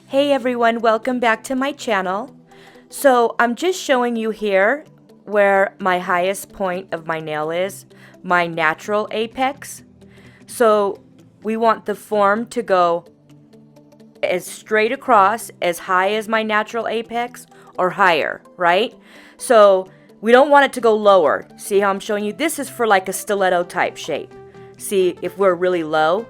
Hey everyone, welcome back to my channel. So I'm just showing you here where my highest point of my nail is, my natural apex. So we want the form to go as straight across, as high as my natural apex or higher, right? So we don't want it to go lower. See how I'm showing you? This is for like a stiletto type shape. See if we're really low.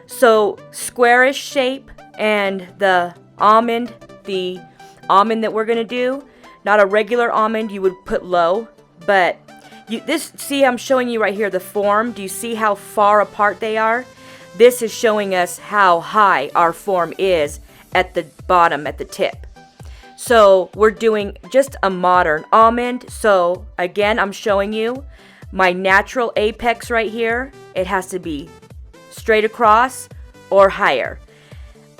So squarish shape and the almond that we're gonna do, not a regular almond, you would put low, but see I'm showing you right here the form. Do you see how far apart they are? This is showing us how high our form is at the bottom, at the tip. So we're doing just a modern almond. So again, I'm showing you my natural apex right here. It has to be straight across or higher.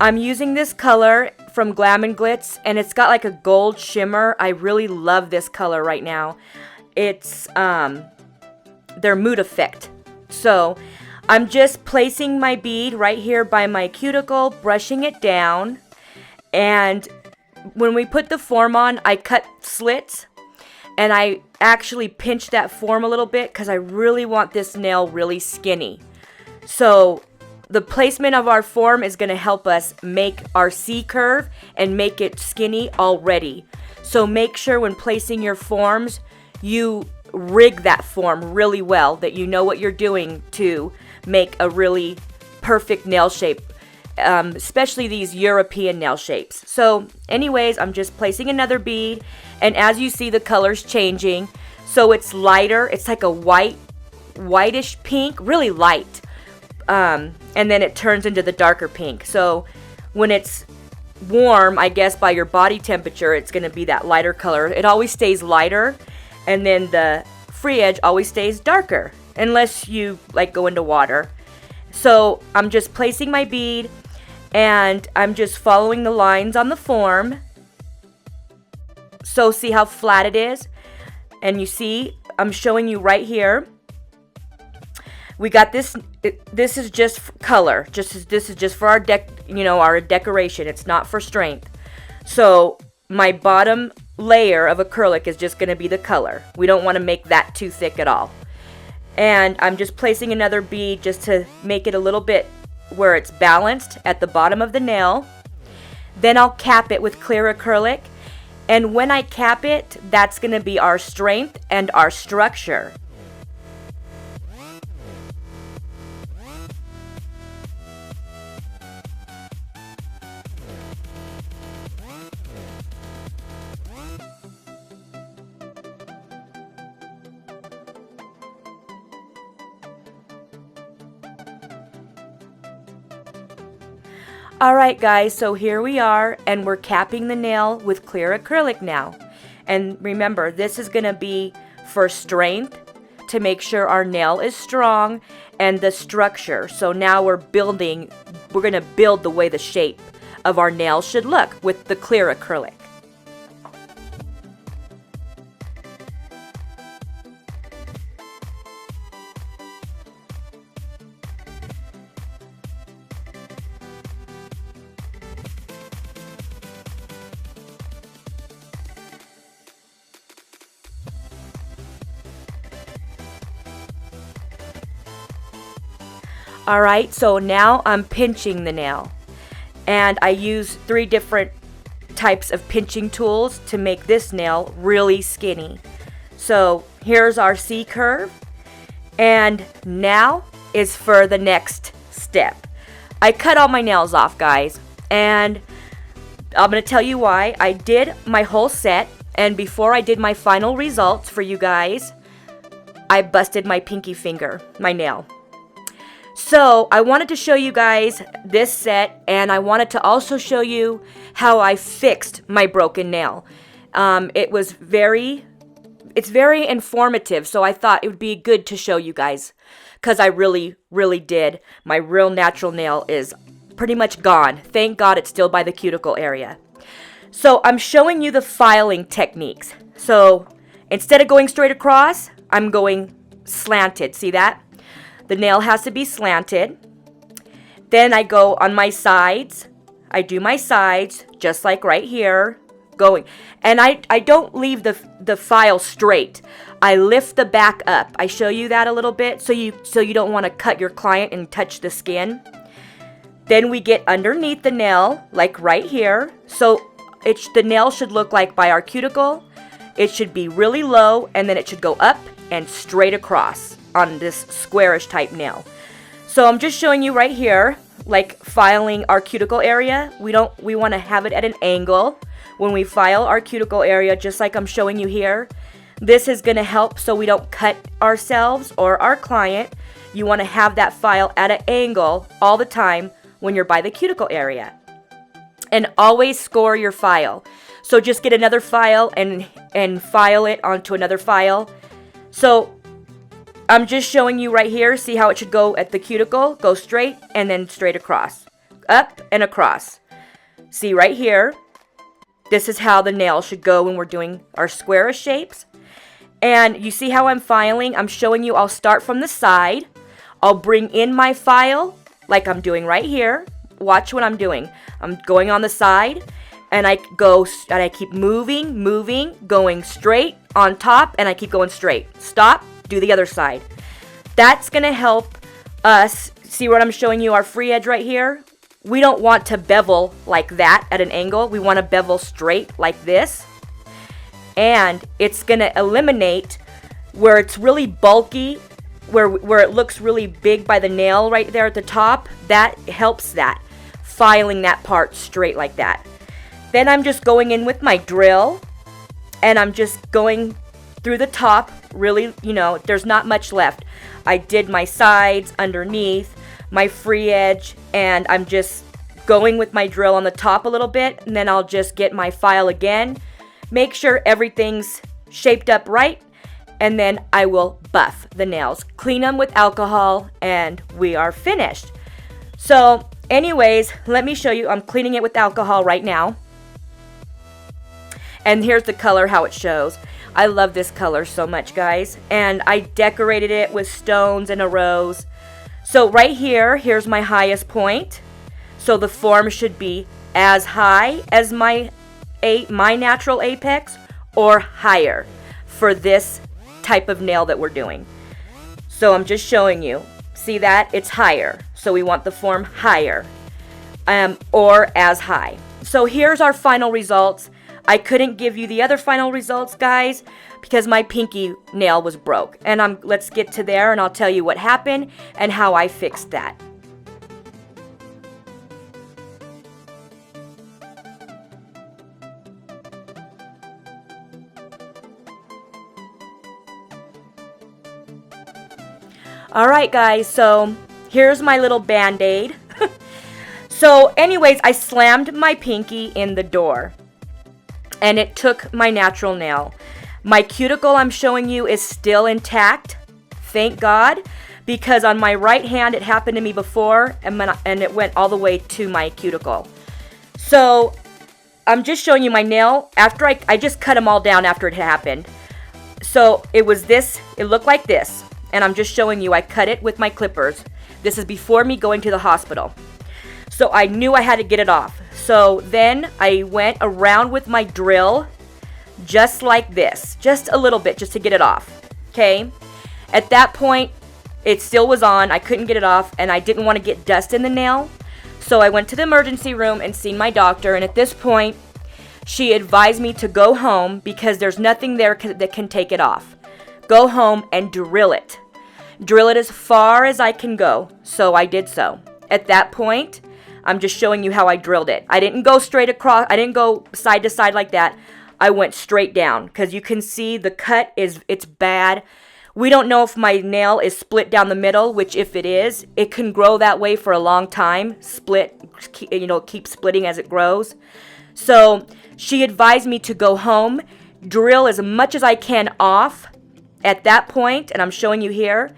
I'm using this color from Glam and Glitz, and it's got like a gold shimmer. I really love this color right now. It's their Mood Effect. So I'm just placing my bead right here by my cuticle, brushing it down, and when we put the form on, I cut slits, and I actually pinch that form a little bit because I really want this nail really skinny. So the placement of our form is going to help us make our C curve and make it skinny already. So make sure when placing your forms, you rig that form really well, that you know what you're doing to make a really perfect nail shape, especially these European nail shapes. So anyways, I'm just placing another bead, and as you see, the color's changing. So it's lighter. It's like a whitish pink, really light. And then it turns into the darker pink. So when it's warm, I guess by your body temperature, it's going to be that lighter color. It always stays lighter, and then the free edge always stays darker, unless you like go into water. So I'm just placing my bead, and I'm just following the lines on the form. So see how flat it is? And you see, I'm showing you right here. We got this. This is just color. This is just for our our decoration. It's not for strength. So my bottom layer of acrylic is just going to be the color. We don't want to make that too thick at all. And I'm just placing another bead just to make it a little bit where it's balanced at the bottom of the nail. Then I'll cap it with clear acrylic. And when I cap it, that's going to be our strength and our structure. Alright guys, so here we are, and we're capping the nail with clear acrylic now. And remember, this is going to be for strength, to make sure our nail is strong, and the structure. So now we're going to build the way the shape of our nail should look with the clear acrylic. Alright, so now I'm pinching the nail, and I use 3 different types of pinching tools to make this nail really skinny. So here's our C curve, and now is for the next step. I cut all my nails off, guys, and I'm going to tell you why. I did my whole set, and before I did my final results for you guys, I busted my pinky finger, my nail. So I wanted to show you guys this set, and I wanted to also show you how I fixed my broken nail. It's very informative, so I thought it would be good to show you guys, because I really, really did. My real natural nail is pretty much gone. Thank God it's still by the cuticle area. So I'm showing you the filing techniques. So instead of going straight across, I'm going slanted. See that? The nail has to be slanted. Then I go on my sides. I do my sides, just like right here, going. And I don't leave the file straight. I lift the back up. I show you that a little bit so you don't want to cut your client and touch the skin. Then we get underneath the nail, like right here. So the nail should look like by our cuticle. It should be really low, and then it should go up and straight across on this squarish type nail. So I'm just showing you right here, like filing our cuticle area. We want to have it at an angle when we file our cuticle area, just like I'm showing you here. This is going to help so we don't cut ourselves or our client. You want to have that file at an angle all the time when you're by the cuticle area. And always score your file. So just get another file and file it onto another file. So I'm just showing you right here. See how it should go at the cuticle? Go straight and then straight across. Up and across. See right here. This is how the nail should go when we're doing our squarish shapes. And you see how I'm filing? I'm showing you I'll start from the side. I'll bring in my file like I'm doing right here. Watch what I'm doing. I'm going on the side and I keep moving, going straight on top, and I keep going straight. Stop, do the other side. That's going to help us. See what I'm showing you, our free edge right here? We don't want to bevel like that at an angle. We want to bevel straight like this. And it's going to eliminate where it's really bulky, where it looks really big by the nail right there at the top. That helps that. Filing that part straight like that. Then I'm just going in with my drill, and I'm just going through the top. Really, there's not much left. I did my sides, underneath, my free edge, and I'm just going with my drill on the top a little bit, and then I'll just get my file again. Make sure everything's shaped up right, and then I will buff the nails. Clean them with alcohol, and we are finished. So anyways, let me show you. I'm cleaning it with alcohol right now. And here's the color, how it shows. I love this color so much, guys. And I decorated it with stones and a rose. So right here, here's my highest point. So the form should be as high as my natural apex or higher for this type of nail that we're doing. So I'm just showing you. See that? It's higher. So we want the form higher or as high. So here's our final results. I couldn't give you the other final results, guys, because my pinky nail was broke. And let's get to there, and I'll tell you what happened and how I fixed that. Alright guys, so here's my little band-aid. So anyways, I slammed my pinky in the door, and it took my natural nail. My cuticle I'm showing you is still intact, thank God, because on my right hand it happened to me before, and it went all the way to my cuticle. So I'm just showing you my nail. After I just cut them all down after it happened. So it looked like this. And I'm just showing you, I cut it with my clippers. This is before me going to the hospital. So I knew I had to get it off. So then I went around with my drill, just like this. Just a little bit, just to get it off. Okay? At that point, it still was on. I couldn't get it off, and I didn't want to get dust in the nail. So I went to the emergency room and seen my doctor. And at this point, she advised me to go home because there's nothing there that can take it off. Go home and drill it. Drill it as far as I can go. So I did so. At that point, I'm just showing you how I drilled it. I didn't go straight across. I didn't go side to side like that. I went straight down because you can see the cut it's bad. We don't know if my nail is split down the middle, which if it is, it can grow that way for a long time. Keep splitting as it grows. So she advised me to go home, drill as much as I can off at that point, and I'm showing you here,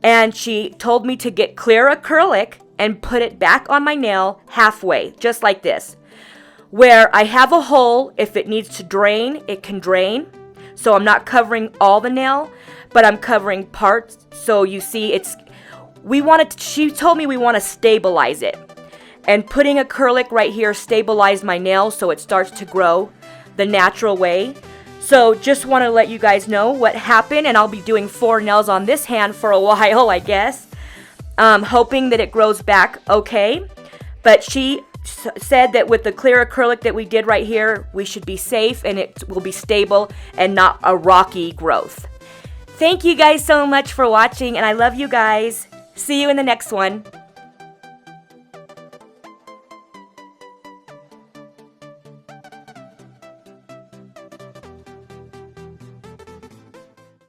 and she told me to get clear acrylic and put it back on my nail halfway, just like this, where I have a hole. If it needs to drain, it can drain. So I'm not covering all the nail, but I'm covering parts. So you see, she told me we want to stabilize it. And putting acrylic right here stabilized my nail so it starts to grow the natural way. So just want to let you guys know what happened, and I'll be doing 4 nails on this hand for a while, I guess. Hoping that it grows back okay. But she said that with the clear acrylic that we did right here, we should be safe and it will be stable and not a rocky growth. Thank you guys so much for watching, and I love you guys. See you in the next one.